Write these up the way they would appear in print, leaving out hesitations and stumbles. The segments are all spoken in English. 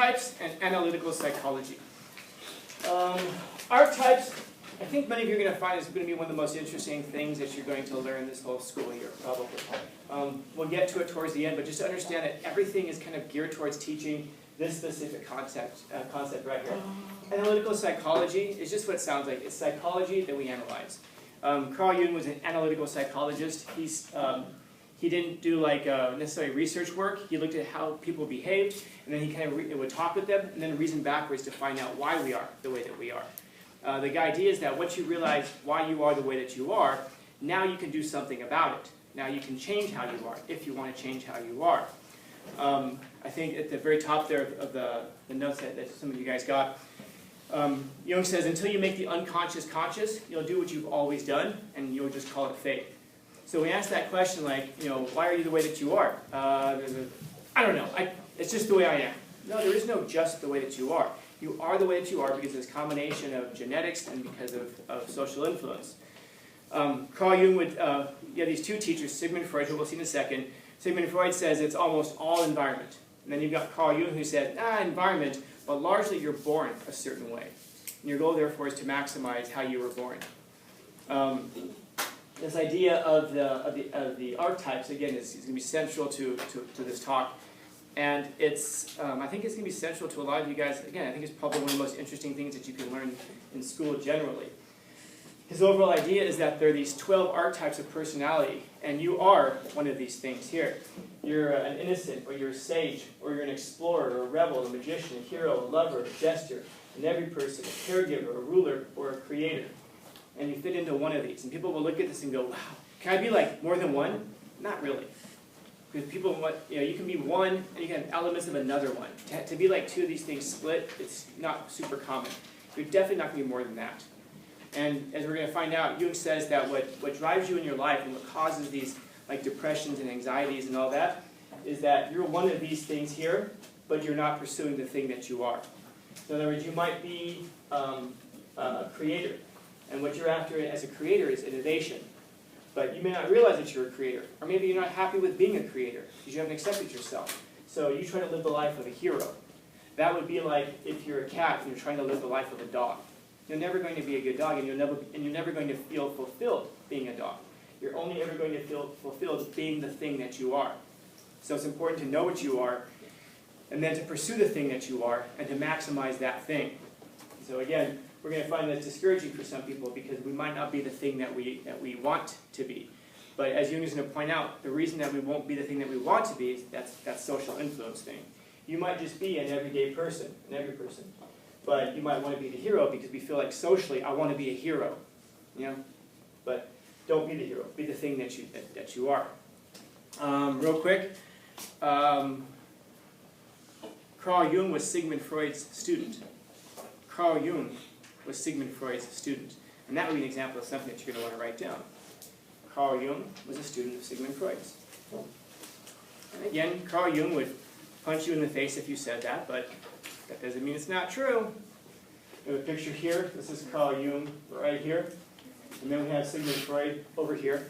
Archetypes and Analytical Psychology. Archetypes, I think many of you are going to find is going to be one of the most interesting things that you're going to learn this whole school year, probably. We'll get to it towards the end, but just to understand that everything is kind of geared towards teaching this specific concept right here. Analytical psychology is just what it sounds like. It's psychology that we analyze. Carl Jung was an analytical psychologist. He didn't do like necessarily research work. He looked at how people behaved, and then he kind of would talk with them, and then reason backwards to find out why we are the way that we are. The idea is that once you realize why you are the way that you are, now you can do something about it. Now you can change how you are, if you want to change how you are. I think at the very top there of the notes that some of you guys got, Jung says, until you make the unconscious conscious, you'll do what you've always done, and you'll just call it faith. So we ask that question like, why are you the way that you are? I don't know. It's just the way I am. No, there is no just the way that you are. You are the way that you are because it's a combination of genetics and because of social influence. Carl Jung would, you have these two teachers, Sigmund Freud, who we'll see in a second. Sigmund Freud says it's almost all environment. And then you've got Carl Jung who said, environment, but largely you're born a certain way. And your goal, therefore, is to maximize how you were born. This idea of the archetypes, again, is going to be central to this talk. And it's, I think it's going to be central to a lot of you guys. Again, I think it's probably one of the most interesting things that you can learn in school generally. His overall idea is that there are these 12 archetypes of personality, and you are one of these things here. You're an innocent, or you're a sage, or you're an explorer, or a rebel, a magician, a hero, a lover, a jester, an every person, a caregiver, a ruler, or a creator. And you fit into one of these. And people will look at this and go, wow, can I be like more than one? Not really. Because people want, you can be one, and you can have elements of another one. To be like two of these things split, it's not super common. You're definitely not going to be more than that. And as we're going to find out, Jung says that what drives you in your life and what causes these like depressions and anxieties and all that is that you're one of these things here, but you're not pursuing the thing that you are. So in other words, you might be a creator, and what you're after as a creator is innovation. But you may not realize that you're a creator, or maybe you're not happy with being a creator because you haven't accepted yourself. So you try to live the life of a hero. That would be like if you're a cat and you're trying to live the life of a dog. You're never going to be a good dog, and you're never going to feel fulfilled being a dog. You're only ever going to feel fulfilled being the thing that you are. So it's important to know what you are, and then to pursue the thing that you are, and to maximize that thing. So again, we're going to find that discouraging for some people because we might not be the thing that we want to be. But as Jung is going to point out, the reason that we won't be the thing that we want to be is that social influence thing. You might just be an everyday person, but you might want to be the hero because we feel like socially, I want to be a hero, But don't be the hero. Be the thing that you are. Real quick, Carl Jung was Sigmund Freud's student. Carl Jung was Sigmund Freud's student. And that would be an example of something that you're going to want to write down. Carl Jung was a student of Sigmund Freud's. And again, Carl Jung would punch you in the face if you said that, but that doesn't mean it's not true. We have a picture here. This is Carl Jung right here. And then we have Sigmund Freud over here.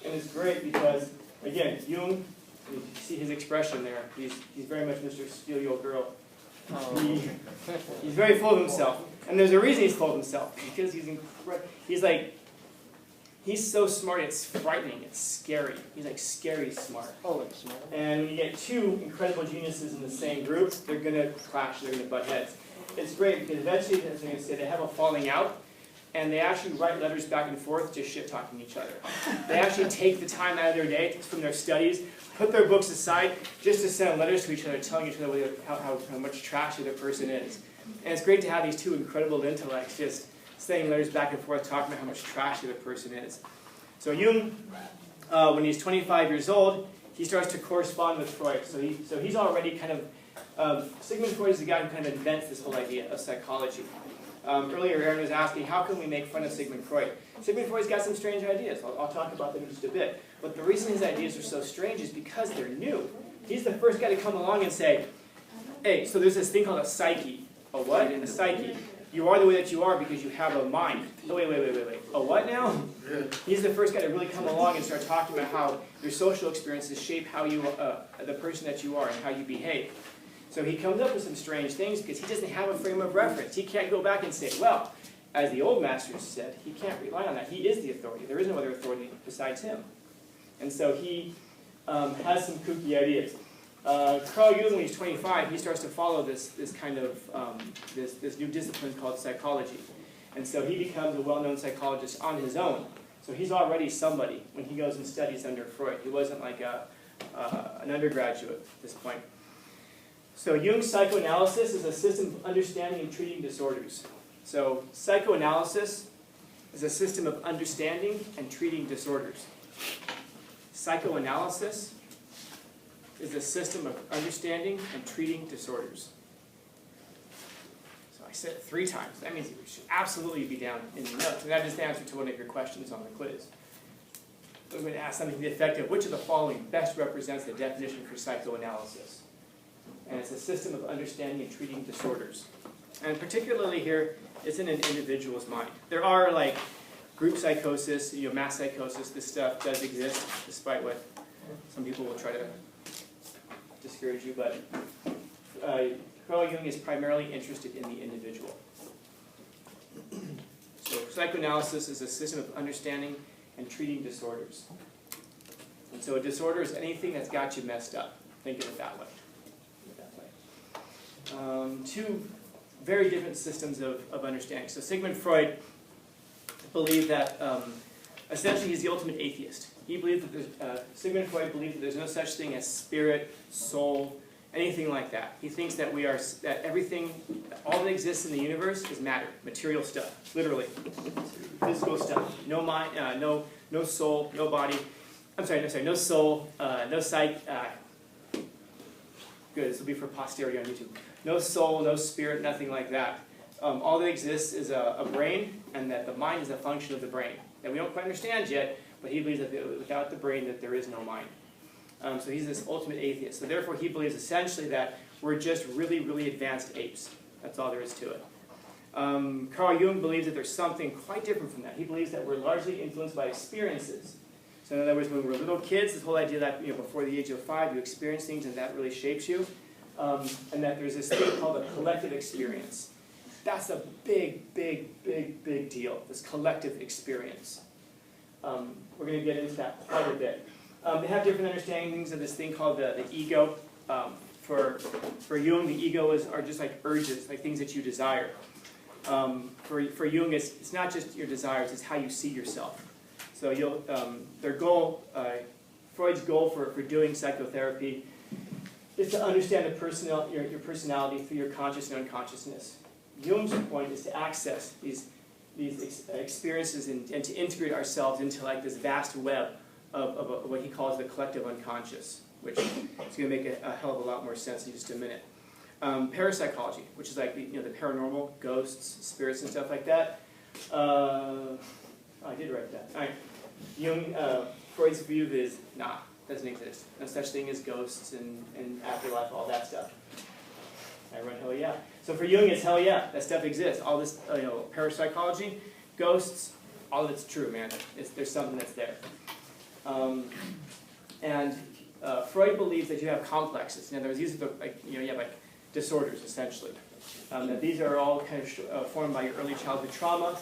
And it's great because, again, Jung, you see his expression there. He's very much Mr. Steal Your Girl. He's very full of himself. And there's a reason he's full of himself. Because he's so smart, it's frightening, it's scary. He's like scary smart. And when you get two incredible geniuses in the same group, they're going to clash, they're going to butt heads. It's great because eventually, as I'm going to say, they have a falling out, and they actually write letters back and forth just shit-talking each other. They actually take the time out of their day from their studies, put their books aside, just to send letters to each other, telling each other how much trash the other person is. And it's great to have these two incredible intellects just sending letters back and forth, talking about how much trash the other person is. So Jung, when he's 25 years old, he starts to correspond with Freud. So he's already kind of, Sigmund Freud is the guy who kind of invents this whole idea of psychology. Earlier, Aaron was asking, how can we make fun of Sigmund Freud? Sigmund Freud's got some strange ideas. I'll talk about them in just a bit. But the reason his ideas are so strange is because they're new. He's the first guy to come along and say, hey, so there's this thing called a psyche. A what? A psyche. You are the way that you are because you have a mind. Oh, wait. A what now? He's the first guy to really come along and start talking about how your social experiences shape how you, the person that you are and how you behave. So he comes up with some strange things because he doesn't have a frame of reference. He can't go back and say, well, as the old masters said, he can't rely on that. He is the authority. There is no other authority besides him. And so he has some kooky ideas. Carl Jung, when he's 25, he starts to follow this kind of this new discipline called psychology. And so he becomes a well-known psychologist on his own. So he's already somebody when he goes and studies under Freud. He wasn't like an undergraduate at this point. So Jung's psychoanalysis is a system of understanding and treating disorders. So psychoanalysis is a system of understanding and treating disorders. Psychoanalysis is a system of understanding and treating disorders. So I said it 3 times. That means it should absolutely be down in the notes. And that is the answer to one of your questions on the quiz. I'm going to ask something to the effect of, which of the following best represents the definition for psychoanalysis? And it's a system of understanding and treating disorders. And particularly here, it's in an individual's mind. There are like group psychosis, mass psychosis. This stuff does exist, despite what some people will try to discourage you. But Carl Jung is primarily interested in the individual. So psychoanalysis is a system of understanding and treating disorders. And so a disorder is anything that's got you messed up. Think of it that way. 2 very different systems of understanding. So Sigmund Freud believed that essentially he's the ultimate atheist. He believed that Sigmund Freud believed that there's no such thing as spirit, soul, anything like that. He thinks that that everything, all that exists in the universe is matter, material stuff, literally, physical stuff. No mind, no soul, no body. No soul, no psyche. Good. This will be for posterity on YouTube. No soul, no spirit, nothing like that. All that exists is a brain, and that the mind is a function of the brain. That we don't quite understand yet, but he believes that without the brain that there is no mind. So he's this ultimate atheist. So therefore he believes essentially that we're just really, really advanced apes. That's all there is to it. Carl Jung believes that there's something quite different from that. He believes that we're largely influenced by experiences. So in other words, when we're little kids, this whole idea that before the age of 5 you experience things and that really shapes you. And that there's this thing called a collective experience. That's a big, big, big, big deal, this collective experience. We're going to get into that quite a bit. They have different understandings of this thing called the ego. For Jung, the ego are just like urges, like things that you desire. For Jung, it's not just your desires, it's how you see yourself. So their goal, Freud's goal for doing psychotherapy is to understand your personality through your conscious and unconsciousness. Jung's point is to access these experiences and to integrate ourselves into like this vast web of what he calls the collective unconscious, which is going to make a hell of a lot more sense in just a minute. Parapsychology, which is like the paranormal, ghosts, spirits, and stuff like that. I did write that. All right. Jung, Freud's view is doesn't exist. No such thing as ghosts and afterlife, all that stuff. I run hell yeah. So for Jung, it's hell yeah. That stuff exists. All this, parapsychology, ghosts, all of it's true, man. There's something that's there. Freud believes that you have complexes. In other words, these are you have like disorders essentially. That these are all kind of formed by your early childhood trauma.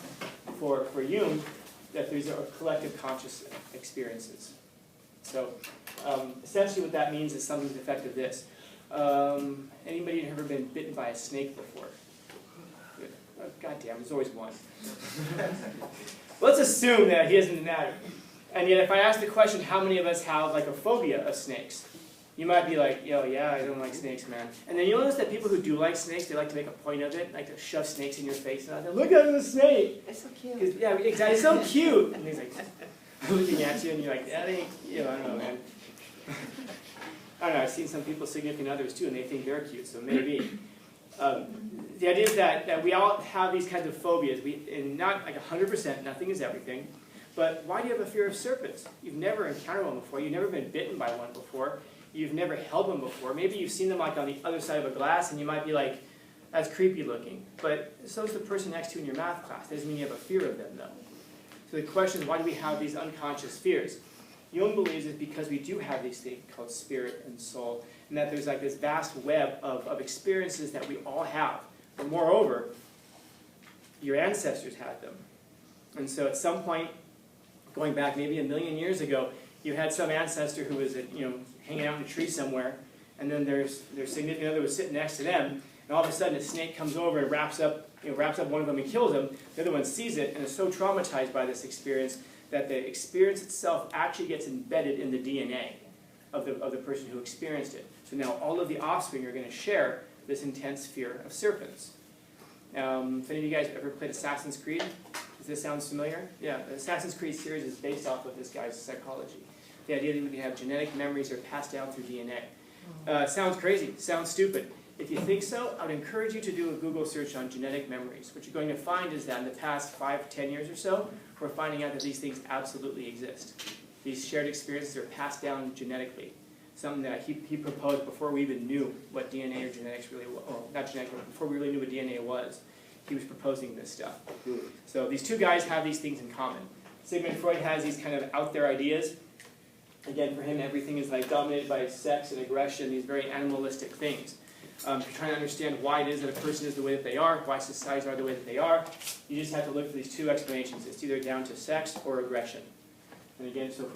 For Jung, that these are collective conscious experiences. So essentially what that means is something to the effect of this. Anybody ever been bitten by a snake before? Good. Oh, God damn, there's always one. Let's assume that he isn't an addict. And yet if I ask the question, how many of us have like a phobia of snakes? You might be like, yeah, I don't like snakes, man. And then you'll notice that people who do like snakes, they like to make a point of it, like to shove snakes in your face. And look at the snake. It's so cute. Yeah, exactly. It's so cute. And he's like looking at you, and you're like, that ain't, I don't know, man. I don't know. I've seen some people, significant others too, and they think they're cute. So maybe. The idea is that we all have these kinds of phobias. And not like 100%. Nothing is everything. But why do you have a fear of serpents? You've never encountered one before. You've never been bitten by one before. You've never held one before. Maybe you've seen them like on the other side of a glass, and you might be like, that's creepy looking. But so is the person next to you in your math class. That doesn't mean you have a fear of them, though. So the question is, why do we have these unconscious fears? Jung believes it's because we do have these things called spirit and soul. and that there's like this vast web of experiences that we all have. But moreover, your ancestors had them. And so at some point, going back maybe 1 million years ago, you had some ancestor who was hanging out in a tree somewhere, and then their significant other was sitting next to them, and all of a sudden a snake comes over and wraps up one of them and kills him. The other one sees it and is so traumatized by this experience that the experience itself actually gets embedded in the DNA of the person who experienced it. So now all of the offspring are going to share this intense fear of serpents. If any of you guys ever played Assassin's Creed, does this sound familiar? Yeah, the Assassin's Creed series is based off of this guy's psychology. The idea that we can have genetic memories are passed down through DNA. Sounds crazy, sounds stupid. If you think so, I would encourage you to do a Google search on genetic memories. What you're going to find is that in the past 5 to 10 years or so, we're finding out that these things absolutely exist. These shared experiences are passed down genetically. Something that he proposed before we even knew what DNA or genetics really was. Well, not genetics, but before we really knew what DNA was. He was proposing this stuff. So these two guys have these things in common. Sigmund Freud has these kind of out there ideas. Again, for him, everything is like dominated by sex and aggression, these very animalistic things. If you're trying to understand why it is that a person is the way that they are, why societies are the way that they are, you just have to look for these two explanations. It's either down to sex or aggression. And again, so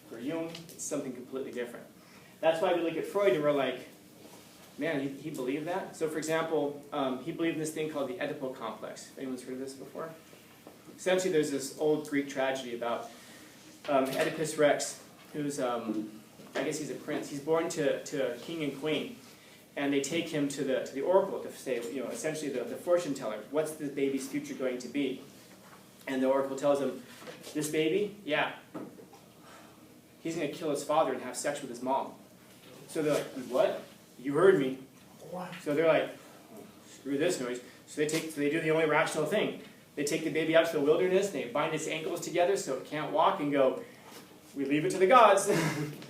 for Jung, it's something completely different. That's why we look at Freud and we're like, man, he believed that? So for example, he believed in this thing called the Oedipal complex. Anyone's heard of this before? Essentially, there's this old Greek tragedy about Oedipus Rex, who's, I guess he's a prince. He's born to a king and queen. And they take him to the oracle to say, essentially the fortune teller, what's the baby's future going to be? And the oracle tells him, this baby, yeah, he's going to kill his father and have sex with his mom. So they're like, what? You heard me. What? So they're like, screw this noise. So they do the only rational thing. They take the baby out to the wilderness, they bind its ankles together so it can't walk, and go, we leave it to the gods.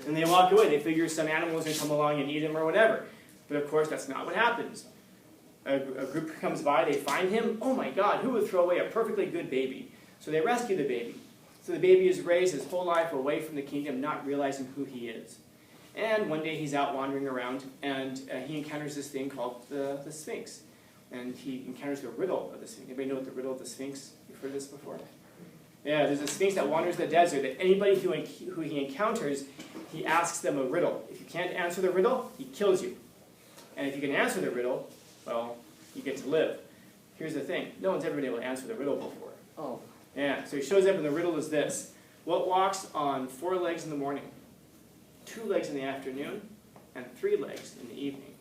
And they walk away. They figure some animal is going to come along and eat him or whatever. But of course, that's not what happens. A group comes by, they find him. Oh my God, who would throw away a perfectly good baby? So they rescue the baby. So the baby is raised his whole life away from the kingdom, not realizing who he is. And one day he's out wandering around, and he encounters this thing called the Sphinx. And he encounters the riddle of the Sphinx. Anybody know what the riddle of the Sphinx? You've heard this before? Yeah, there's a Sphinx that wanders the desert, that anybody who he encounters, he asks them a riddle. If you can't answer the riddle, he kills you. And if you can answer the riddle, well, you get to live. Here's the thing. No one's ever been able to answer the riddle before. Oh. Yeah, so he shows up and the riddle is this. What walks on 4 legs in the morning, 2 legs in the afternoon, and 3 legs in the evening?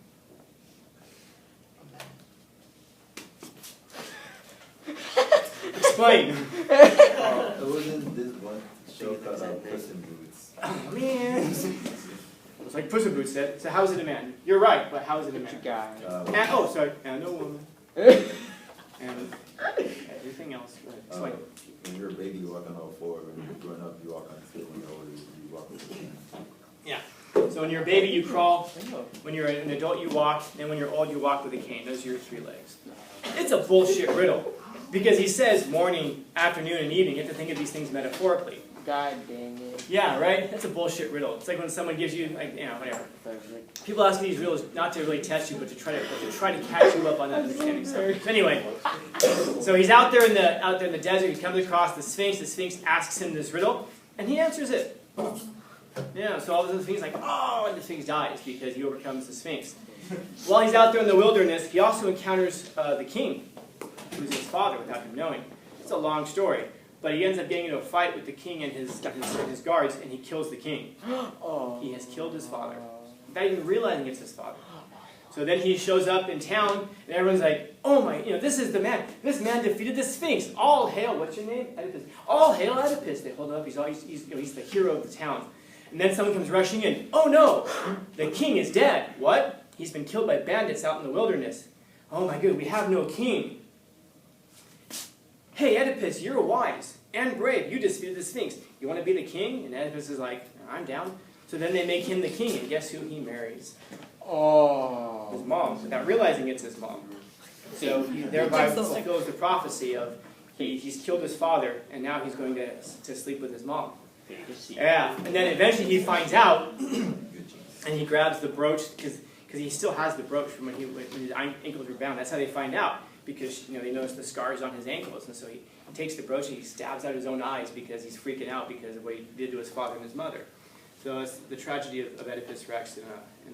Explain. It wasn't this one show called Puss in Boots. Oh, man. It's like Puss in Boots said. So how is it a man? You're right, but how is it a man? Guy. And a woman. And everything else. Explain. When you're a baby, you walk on all 4. When you're growing up, you walk on 2. When you're older, you walk on 3. Yeah. So when you're a baby, you crawl. When you're an adult, you walk. And when you're old, you walk with a cane. Those are your 3 legs. It's a bullshit riddle. Because he says morning, afternoon, and evening. You have to think of these things metaphorically. God dang it. Yeah, right? That's a bullshit riddle. It's like when someone gives you, like, whatever. People ask me these riddles not to really test you, but to try to catch you up on that understanding. So anyway, so he's out there in the desert. He comes across the Sphinx. The Sphinx asks him this riddle, and he answers it. Yeah. So all of a sudden, the Sphinx is like, oh, and the Sphinx dies because he overcomes the Sphinx. While he's out there in the wilderness, he also encounters the king, who's his father, without him knowing. It's a long story. But he ends up getting into a fight with the king and his guards, and he kills the king. Oh. He has killed his father, without even realizing it's his father. So then he shows up in town, and everyone's like, oh my, this is the man. This man defeated the Sphinx. All hail, what's your name? Oedipus. All hail Oedipus. They hold him up, he's the hero of the town. And then someone comes rushing in. Oh no, the king is dead. What? He's been killed by bandits out in the wilderness. Oh my God, we have no king. Hey, Oedipus, you're wise and brave. You defeated the Sphinx. You want to be the king? And Oedipus is like, I'm down. So then they make him the king, and guess who he marries? Oh. His mom, without realizing it's his mom. So he thereby fulfills the prophecy of he's killed his father, and now he's going to sleep with his mom. Yeah, and then eventually he finds out, and he grabs the brooch because he still has the brooch from when his ankles were bound. That's how they find out, because they notice the scars on his ankles, and so he takes the brooch and he stabs out his own eyes because he's freaking out because of what he did to his father and his mother. So it's the tragedy of Oedipus Rex in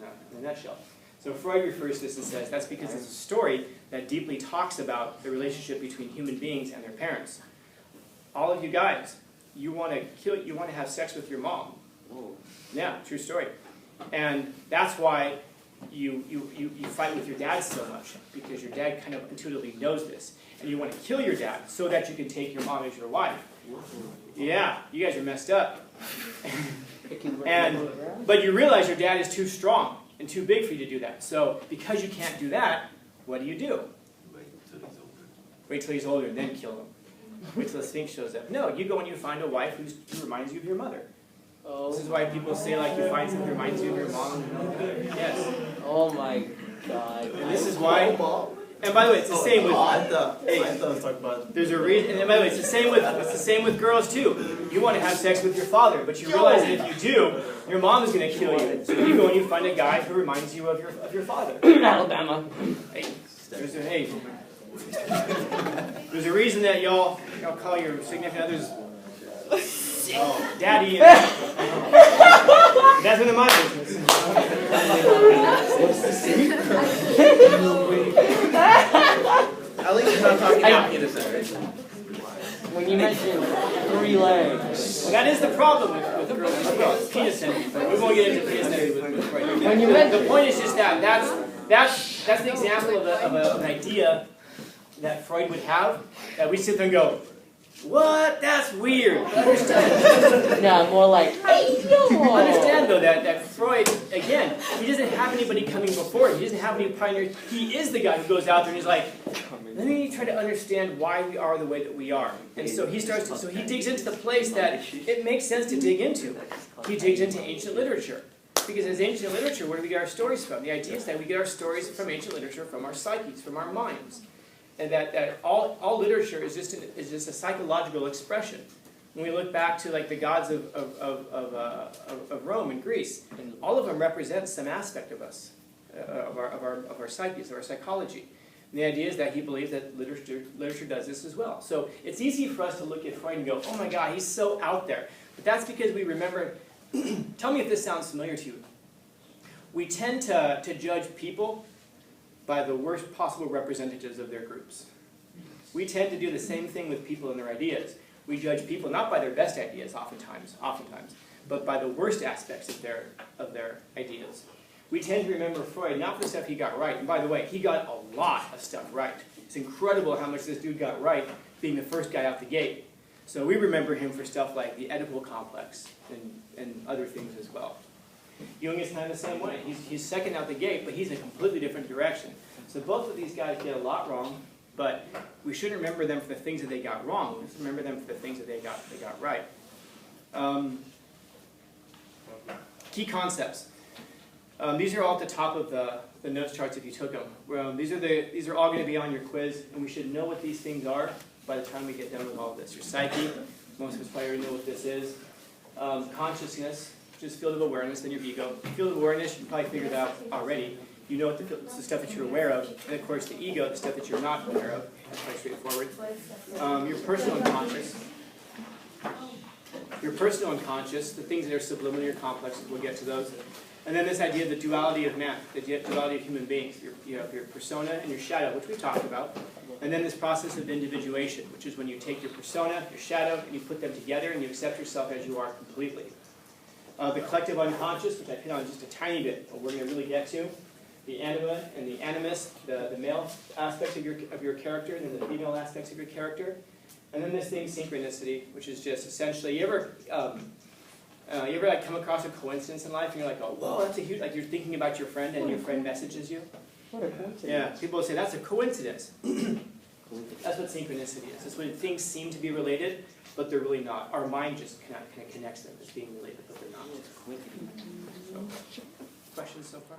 a nutshell. So Freud refers to this and says that's because it's a story that deeply talks about the relationship between human beings and their parents. All of you guys, you want to have sex with your mom. Yeah, true story. And that's why you fight with your dad so much, because your dad kind of intuitively knows this. And you want to kill your dad so that you can take your mom as your wife. Yeah, you guys are messed up. But you realize your dad is too strong and too big for you to do that. So because you can't do that, what do? Wait till he's older and then kill him. Wait till the Sphinx shows up. No, you go and you find a wife who reminds you of your mother. This is why people say, like, you find something that reminds you of your mom. Yes. Oh my God. And this is why. And by the way, it's the same with. I thought I was talking about. There's a reason. And by the way, it's the same with girls too. You want to have sex with your father, but you realize that if you do, your mom is going to kill you. So you go and you find a guy who reminds you of your father. Alabama. Hey, there's a reason that y'all call your significant others daddy. And that's none of my business. What's the secret? At least you're not talking about penis. When you mentioned 3 legs. Well, that is the problem with penis envy, but we won't get into penis envy with Freud. When you mentioned The point is just that's the example of an idea that Freud would have, that we sit there and go, what? That's weird. no, more like Understand though that Freud, again, he doesn't have anybody coming before him. He doesn't have any pioneers. He is the guy who goes out there and he's like, let me try to understand why we are the way that we are. And so he digs into the place that it makes sense to dig into. He digs into ancient literature. Because as ancient literature, where do we get our stories from? The idea is that we get our stories from ancient literature, from our psyches, from our minds. And that all literature is just a psychological expression. When we look back to like the gods of Rome and Greece, all of them represent some aspect of us, of our psyches, of our psychology. And the idea is that he believes that literature does this as well. So it's easy for us to look at Freud and go, oh my God, he's so out there. But that's because we remember. Tell me if this sounds familiar to you. We tend to judge people by the worst possible representatives of their groups. We tend to do the same thing with people and their ideas. We judge people not by their best ideas, oftentimes, but by the worst aspects of their ideas. We tend to remember Freud not for the stuff he got right. And by the way, he got a lot of stuff right. It's incredible how much this dude got right, being the first guy out the gate. So we remember him for stuff like the Oedipal complex and other things as well. Jung is kind of the same way. He's second out the gate, but he's in a completely different direction. So both of these guys get a lot wrong, but we shouldn't remember them for the things that they got wrong. Let's remember them for the things that they got right. Key concepts. These are all at the top of the notes charts if you took them. These are all going to be on your quiz, and we should know what these things are by the time we get done with all of this. Your psyche, most of us probably already know what this is. Consciousness, which is field of awareness, then your ego. Field of awareness, you can probably figure it out already. You know it's the stuff that you're aware of, and of course the ego, the stuff that you're not aware of. That's quite straightforward. Your personal unconscious. Your personal unconscious, the things that are subliminal, your complexes, we'll get to those. And then this idea of the duality of man, the duality of human beings. You have your persona and your shadow, which we've talked about. And then this process of individuation, which is when you take your persona, your shadow, and you put them together and you accept yourself as you are completely. The collective unconscious, which I hit on just a tiny bit, but we're going to really get to. The anima and the animus, the male aspects of your character, and then the female aspects of your character. And then this thing, synchronicity, which is just essentially, you ever like come across a coincidence in life and you're like, oh, whoa, that's a huge, like you're thinking about your friend and your friend messages you? What a coincidence. Yeah, people will say that's a coincidence. That's what synchronicity is. It's when things seem to be related, but they're really not. Our mind just kind of connects them as being related, but they're not. So, questions so far?